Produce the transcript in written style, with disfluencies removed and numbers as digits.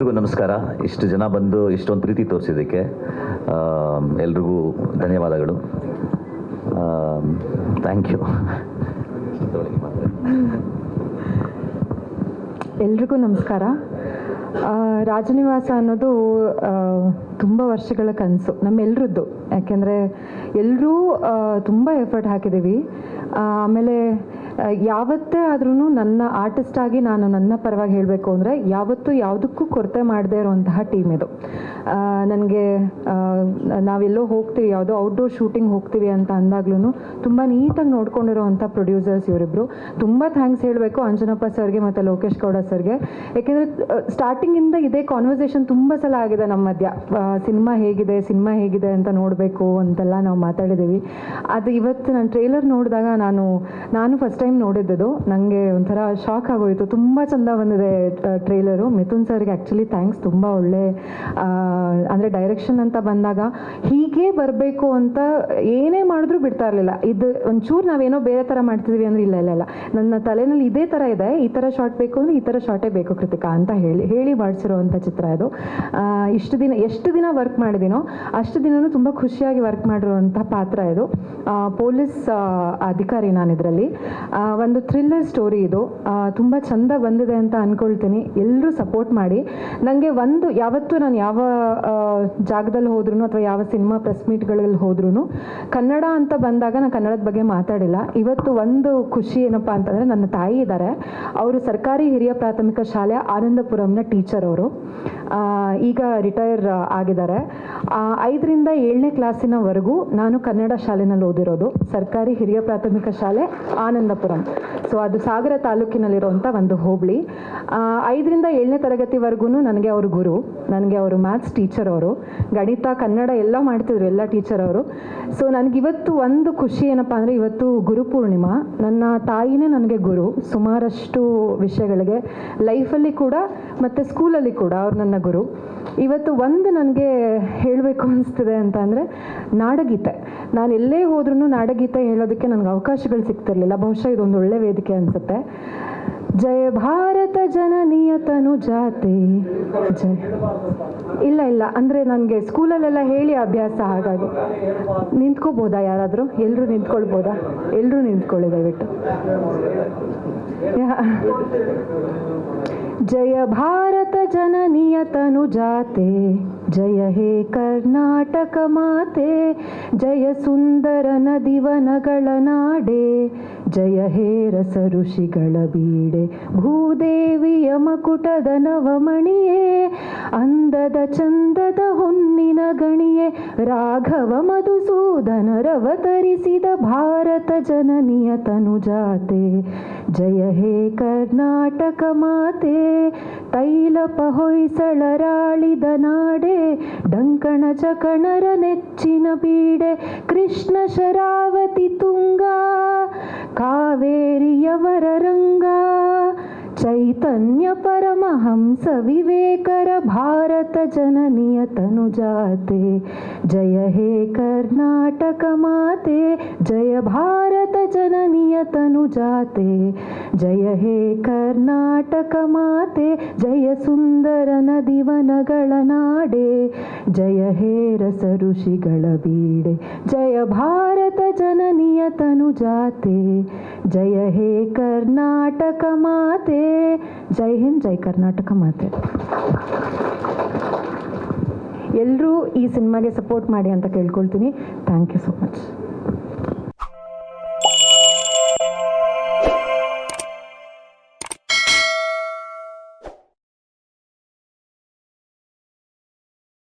ಎಲ್ರಿಗೂ ನಮಸ್ಕಾರ. ಇಷ್ಟು ಜನ ಬಂದು ಇಷ್ಟೊಂದು ಪ್ರೀತಿ ತೋರಿಸಿದ್ದಕ್ಕೆ ಎಲ್ರಿಗೂ ಧನ್ಯವಾದಗಳು. Thank you. ಎಲ್ರಿಗೂ ನಮಸ್ಕಾರ. ರಾಜನಿವಾಸ ಅನ್ನೋದು ತುಂಬ ವರ್ಷಗಳ ಕನಸು ನಮ್ಮೆಲ್ರದ್ದು. ಯಾಕೆಂದರೆ ಎಲ್ಲರೂ ತುಂಬ ಎಫರ್ಟ್ ಹಾಕಿದ್ದೀವಿ. ಆಮೇಲೆ ಯಾವತ್ತೇ ಆದ್ರೂ ನನ್ನ ಆರ್ಟಿಸ್ಟ್ ಆಗಿ ನಾನು ನನ್ನ ಪರವಾಗಿ ಹೇಳಬೇಕು ಅಂದರೆ ಯಾವತ್ತೂ ಯಾವುದಕ್ಕೂ ಕೊರತೆ ಮಾಡದೇ ಇರೋವಂತಹ ಟೀಮ್ ಇದು. ನನಗೆ ನಾವೆಲ್ಲೋ ಹೋಗ್ತೀವಿ, ಯಾವುದೋ ಔಟ್ಡೋರ್ ಶೂಟಿಂಗ್ ಹೋಗ್ತೀವಿ ಅಂತ ಅಂದಾಗ್ಲೂ ತುಂಬ ನೀಟಾಗಿ ನೋಡ್ಕೊಂಡಿರೋವಂಥ ಪ್ರೊಡ್ಯೂಸರ್ಸ್ ಇವರಿಬ್ಬರು. ತುಂಬ ಥ್ಯಾಂಕ್ಸ್ ಹೇಳಬೇಕು ಅಂಜನಪ್ಪ ಸರ್ಗೆ ಮತ್ತು ಲೋಕೇಶ್ ಗೌಡ ಸರ್ಗೆ. ಯಾಕೆಂದರೆ ಸ್ಟಾರ್ಟಿಂಗಿಂದ ಇದೇ ಕಾನ್ವರ್ಸೇಷನ್ ತುಂಬ ಸಲ ಆಗಿದೆ ನಮ್ಮ ಮಧ್ಯ. ಸಿನಿಮಾ ಹೇಗಿದೆ ಅಂತ ನೋಡಬೇಕು ಅಂತೆಲ್ಲ ನಾವು ಮಾತಾಡಿದ್ದೀವಿ. ಅದು ಇವತ್ತು ನಾನು ಟ್ರೇಲರ್ ನೋಡಿದಾಗ ನಾನು ಫಸ್ಟ್ ಟೈಮ್ ನೋಡಿದ್ದು. ನನಗೆ ಒಂಥರ ಶಾಕ್ ಆಗೋಯಿತು. ತುಂಬ ಚೆಂದ ಬಂದಿದೆ ಟ್ರೇಲರು. ಮಿಥುನ್ ಸರ್ಗೆ ಆ್ಯಕ್ಚುಲಿ ಥ್ಯಾಂಕ್ಸ್. ತುಂಬ ಒಳ್ಳೆ ಅಂದರೆ ಡೈರೆಕ್ಷನ್ ಅಂತ ಬಂದಾಗ ಹೀಗೆ ಬರಬೇಕು ಅಂತ ಏನೇ ಮಾಡಿದ್ರೂ ಬಿಡ್ತಾ ಇರಲಿಲ್ಲ. ಇದು ಒಂಚೂರು ನಾವೇನೋ ಬೇರೆ ಥರ ಮಾಡ್ತಿದ್ವಿ ಅಂದರೆ ಇಲ್ಲ ನನ್ನ ತಲೆಯಲ್ಲಿ ಇದೇ ಥರ ಇದೆ, ಈ ಥರ ಶಾರ್ಟ್ ಬೇಕು ಅಂದರೆ ಈ ಥರ ಶಾರ್ಟೇ ಬೇಕು ಕೃತಿಕಾ ಅಂತ ಹೇಳಿ ಮಾಡಿಸಿರೋವಂಥ ಚಿತ್ರ ಇದು. ಎಷ್ಟು ದಿನ ವರ್ಕ್ ಮಾಡಿದ್ದೀನೋ ಅಷ್ಟು ದಿನವೂ ತುಂಬ ಖುಷಿಯಾಗಿ ವರ್ಕ್ ಮಾಡಿರುವಂಥ ಪಾತ್ರ ಇದು. ಪೊಲೀಸ್ ಅಧಿಕಾರಿ ನಾನು ಇದರಲ್ಲಿ. ಒಂದು ಥ್ರಿಲ್ಲರ್ ಸ್ಟೋರಿ ಇದು. ತುಂಬ ಚೆಂದ ಬಂದಿದೆ ಅಂತ ಅಂದ್ಕೊಳ್ತೀನಿ. ಎಲ್ಲರೂ ಸಪೋರ್ಟ್ ಮಾಡಿ. ನನಗೆ ಯಾವತ್ತೂ ನಾನು ಯಾವ ಜಾಗದಲ್ಲಿ ಹೋದ್ರೂ ಅಥವಾ ಯಾವ ಸಿನಿಮಾ ಪ್ರೆಸ್ ಮೀಟ್ಗಳಲ್ಲಿ ಹೋದ್ರೂ ಕನ್ನಡ ಅಂತ ಬಂದಾಗ ನಾನು ಕನ್ನಡದ ಬಗ್ಗೆ ಮಾತಾಡಿಲ್ಲ. ಇವತ್ತು ಒಂದು ಖುಷಿ ಏನಪ್ಪ ಅಂತಂದರೆ ನನ್ನ ತಾಯಿ ಇದ್ದಾರೆ. ಅವರು ಸರ್ಕಾರಿ ಹಿರಿಯ ಪ್ರಾಥಮಿಕ ಶಾಲೆ ಆನಂದಪುರಂನ ಟೀಚರ್. ಅವರು ಈಗ ರಿಟೈರ್ ಆಗಿದ್ದಾರೆ. 5ರಿಂದ 7ನೇ ಕ್ಲಾಸಿನವರೆಗೂ ನಾನು ಕನ್ನಡ ಶಾಲೆನಲ್ಲಿ ಓದಿರೋದು. ಸರ್ಕಾರಿ ಹಿರಿಯ ಪ್ರಾಥಮಿಕ ಶಾಲೆ ಆನಂದಪುರಂ. ಸೊ ಅದು ಸಾಗರ ತಾಲೂಕಿನಲ್ಲಿರುವಂಥ ಒಂದು ಹೋಬಳಿ. 5ರಿಂದ 7ನೇ ತರಗತಿವರೆಗೂ ನನಗೆ ಅವರು ಗುರು. ನನಗೆ ಅವರು ಮ್ಯಾಥ್ಸ್ ಟೀಚರ್. ಅವರು ಗಣಿತ ಕನ್ನಡ ಎಲ್ಲ ಮಾಡ್ತಿದ್ರು, ಎಲ್ಲ ಟೀಚರ್ ಅವರು. ಸೊ ನನಗಿವತ್ತು ಒಂದು ಖುಷಿ ಏನಪ್ಪ ಅಂದರೆ ಇವತ್ತು ಗುರುಪೂರ್ಣಿಮಾ. ನನ್ನ ತಾಯಿನೇ ನನಗೆ ಗುರು ಸುಮಾರಷ್ಟು ವಿಷಯಗಳಿಗೆ, ಲೈಫಲ್ಲಿ ಕೂಡ ಮತ್ತು ಸ್ಕೂಲಲ್ಲಿ ಕೂಡ ಅವ್ರು ನನ್ನ ಗುರು. ಇವತ್ತು ನನಗೆ ಹೇಳಬೇಕು ಅನಿಸ್ತಿದೆ ಅಂತ ಅಂದರೆ ನಾಡಗೀತೆ. ನಾನು ಎಲ್ಲೇ ಹೋದ್ರೂ ನಾಡಗೀತೆ ಹೇಳೋದಕ್ಕೆ ನನಗೆ ಅವಕಾಶಗಳು ಸಿಗ್ತಿರ್ಲಿಲ್ಲ. ಬಹುಶಃ ಇದೊಂದು ಒಳ್ಳೆ ವೇದಿಕೆ ಅನಿಸುತ್ತೆ. ಜಯ ಭಾರತ ಜನನಿಯ ತನು ಜಾತೆ ಜಯ. ಇಲ್ಲ ಅಂದರೆ ನನಗೆ ಸ್ಕೂಲಲ್ಲೆಲ್ಲ ಹೇಳಿ ಅಭ್ಯಾಸ. ಹಾಗಾಗಿ ನಿಂತ್ಕೋಬೋದಾ ಯಾರಾದರೂ? ಎಲ್ಲರೂ ನಿಂತ್ಕೊಳ್ಬೋದಾ? ಎಲ್ಲರೂ ನಿಂತ್ಕೊಳ್ಳಿ ದಯವಿಟ್ಟು. ಜಯ ಭಾರತ ಜನನಿಯ ತನು ಜಾತೆ ಜಯ ಹೇ ಕರ್ನಾಟಕ ಮಾತೆ. ಜಯ ಸುಂದರ ನದಿವನಗಳ ನಾಡೆ. ಜಯ ಹೇ ರಸ ಋಷಿಗಳ ಬೀಡೆ. ಭೂದೇವಿಯ ಮಕುಟದ ನವಮಣಿಯೇ. ಅಂದದ ಚಂದದ ಹೊನ್ನಿನ ಗಣಿಯೇ. ರಾಘವ ಮಧುಸೂದನರವತರಿಸಿದ ಭಾರತ ಜನನಿಯ ತನು ಜಾತೆ. ಜಯ ಹೇ ಕರ್ನಾಟಕ ಮಾತೆ. ತೈಲಪ ಹೊಯ್ಸಳರಾಳಿದ ನಾಡೆ. ಡಂಕಣ ಚಕಣರ ನೆಚ್ಚಿನ ಬೀಡೆ. ಕೃಷ್ಣ ಶರಾವತಿ ತುಂಗ. ಕಾವೇರಿಯವರ ರಂಗ. ಚೈತನ್ಯ ಪರಮಹಂಸ ವಿವೇಕರ ಭಾರತ ಜನನಿಯ ತನು ಜಾತೆ. ಜಯ ಹೇ ಕರ್ನಾಟಕ ಮಾತೆ. ಜಯ ಭಾರತ ಜನನಿಯ ತನು ಜಾತೆ. ಜಯ ಹೇ ಕರ್ನಾಟಕ ಮಾತೆ. ಜಯ ಸುಂದರ ನದಿವನಗಳ ನಾಡೆ. ಜಯ ಹೇ ರಸ ಋಷಿಗಳ ಬೀಡೆ. ಜಯ ಭಾರತ ಜನನಿಯ ತನು ಜಾತೆ. ಜಯ ಹೇ ಕರ್ನಾಟಕ ಮಾತೆ. ಜೈ ಹಿಂದ್, ಜೈ ಕರ್ನಾಟಕ ಮಾತೆ. ಎಲ್ಲರೂ ಈ ಸಿನಿಮಾಗೆ ಸಪೋರ್ಟ್ ಮಾಡಿ ಅಂತ ಕೇಳ್ಕೊಳ್ತೀನಿ. Thank you so much.